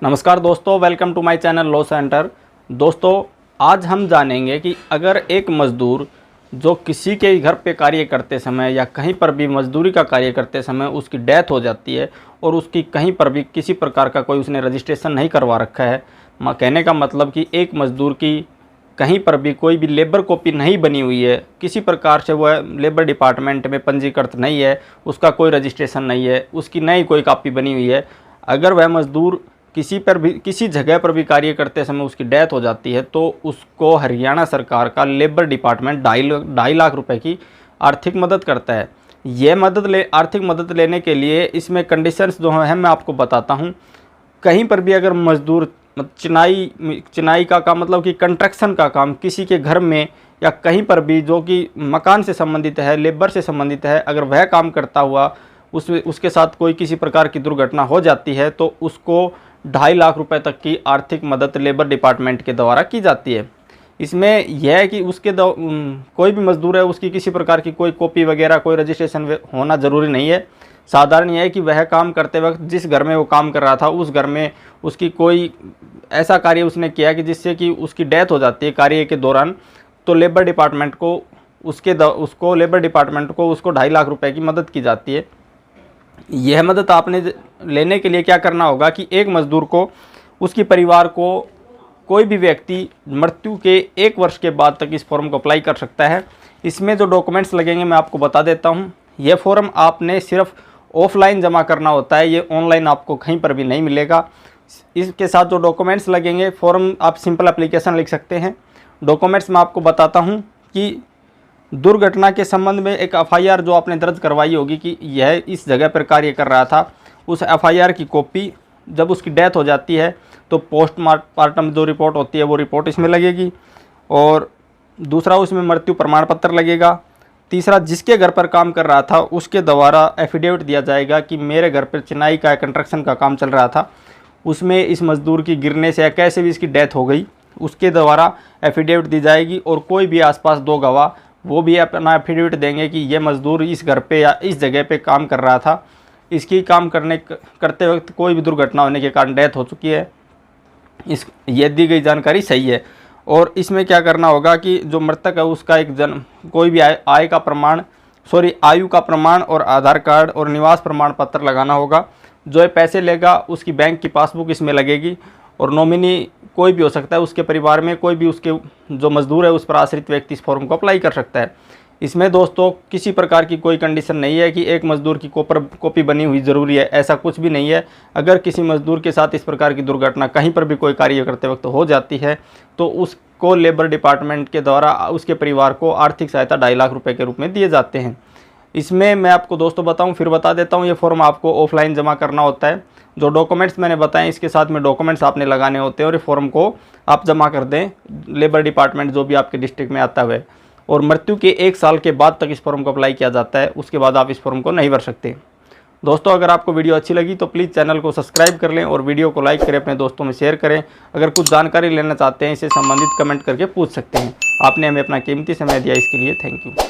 नमस्कार दोस्तों, welcome to my channel law centre. दोस्तों, आज हम जानेंगे कि अगर एक मज़दूर जो किसी के घर पे कार्य करते समय या कहीं पर भी मजदूरी का कार्य करते समय उसकी डेथ हो जाती है और उसकी कहीं पर भी किसी प्रकार का कोई उसने रजिस्ट्रेशन नहीं करवा रखा है। कहने का मतलब कि एक मज़दूर की कहीं पर भी कोई भी लेबर कॉपी नहीं बनी हुई है, किसी प्रकार से वह लेबर डिपार्टमेंट में पंजीकृत नहीं है, उसका कोई रजिस्ट्रेशन नहीं है, उसकी नई कोई कॉपी बनी हुई है। अगर वह मज़दूर किसी जगह पर भी कार्य करते समय उसकी डेथ हो जाती है तो उसको हरियाणा सरकार का लेबर डिपार्टमेंट 2.5 लाख रुपए की आर्थिक मदद करता है। आर्थिक मदद लेने के लिए इसमें कंडीशंस जो हैं मैं आपको बताता हूं। कहीं पर भी अगर मजदूर चिनाई का काम मतलब कि कंस्ट्रक्शन का काम किसी के घर में या कहीं पर भी जो कि मकान से संबंधित है, लेबर से संबंधित है, अगर वह काम करता हुआ उसके साथ कोई किसी प्रकार की दुर्घटना हो जाती है तो उसको 2.5 लाख रुपए तक की आर्थिक मदद लेबर डिपार्टमेंट के द्वारा की जाती है। इसमें यह है कि कोई भी मजदूर है उसकी किसी प्रकार की कोई कॉपी वगैरह कोई रजिस्ट्रेशन होना ज़रूरी नहीं है। साधारण यह है कि वह काम करते वक्त जिस घर में वो काम कर रहा था उस घर में उसकी कोई ऐसा कार्य उसने किया कि जिससे कि उसकी डेथ हो जाती है कार्य के दौरान, तो लेबर डिपार्टमेंट को उसको 2.5 लाख रुपए की मदद की जाती है। यह मदद आपने लेने के लिए क्या करना होगा कि एक मज़दूर को उसके परिवार को कोई भी व्यक्ति मृत्यु के 1 वर्ष के बाद तक इस फॉर्म को अप्लाई कर सकता है। इसमें जो डॉक्यूमेंट्स लगेंगे मैं आपको बता देता हूं। यह फॉर्म आपने सिर्फ ऑफलाइन जमा करना होता है, ये ऑनलाइन आपको कहीं पर भी नहीं मिलेगा। इसके साथ जो डॉक्यूमेंट्स लगेंगे, फॉर्म आप सिंपल एप्लीकेशन लिख सकते हैं। डॉक्यूमेंट्स मैं आपको बताता हूँ कि दुर्घटना के संबंध में एक एफआईआर जो आपने दर्ज करवाई होगी कि यह इस जगह पर कार्य कर रहा था, उस एफआईआर की कॉपी जब उसकी डेथ हो जाती है तो पोस्टमार्टम जो रिपोर्ट होती है वो रिपोर्ट इसमें लगेगी। और दूसरा, उसमें मृत्यु प्रमाण पत्र लगेगा। तीसरा, जिसके घर पर काम कर रहा था उसके द्वारा एफिडेविट दिया जाएगा कि मेरे घर पर चिनाई का कंस्ट्रक्शन का काम चल रहा था, उसमें इस मज़दूर की गिरने से या कैसे भी इसकी डेथ हो गई, उसके द्वारा एफिडेविट दी जाएगी। और कोई भी आसपास 2 गवाह वो भी अपना एफिडेविट देंगे कि ये मज़दूर इस घर पे या इस जगह पे काम कर रहा था, इसकी काम करते वक्त कोई भी दुर्घटना होने के कारण डेथ हो चुकी है। ये दी गई जानकारी सही है। और इसमें क्या करना होगा कि जो मृतक है उसका एक कोई भी आयु का प्रमाण और आधार कार्ड और निवास प्रमाण पत्र लगाना होगा। जो पैसे लेगा उसकी बैंक की पासबुक इसमें लगेगी। और नॉमिनी कोई भी हो सकता है, उसके परिवार में कोई भी उसके जो मज़दूर है उस पर आश्रित व्यक्ति इस फॉर्म को अप्लाई कर सकता है। इसमें दोस्तों किसी प्रकार की कोई कंडीशन नहीं है कि एक मज़दूर की कॉपी बनी हुई ज़रूरी है, ऐसा कुछ भी नहीं है। अगर किसी मज़दूर के साथ इस प्रकार की दुर्घटना कहीं पर भी कोई कार्य करते वक्त हो जाती है तो उसको लेबर डिपार्टमेंट के द्वारा उसके परिवार को आर्थिक सहायता 2.5 लाख रुपये के रूप में दिए जाते हैं। इसमें मैं आपको दोस्तों बता देता हूँ, ये फॉर्म आपको ऑफलाइन जमा करना होता है। जो डॉक्यूमेंट्स मैंने बताए इसके साथ में डॉक्यूमेंट्स आपने लगाने होते हैं और ये फॉर्म को आप जमा कर दें लेबर डिपार्टमेंट जो भी आपके डिस्ट्रिक्ट में आता है। और मृत्यु के 1 साल के बाद तक इस फॉर्म को अप्लाई किया जाता है, उसके बाद आप इस फॉर्म को नहीं भर सकते। दोस्तों, अगर आपको वीडियो अच्छी लगी तो प्लीज़ चैनल को सब्सक्राइब कर लें और वीडियो को लाइक करें, अपने दोस्तों में शेयर करें। अगर कुछ जानकारी लेना चाहते हैं इससे संबंधित कमेंट करके पूछ सकते हैं। आपने हमें अपना कीमती समय दिया, इसके लिए थैंक यू।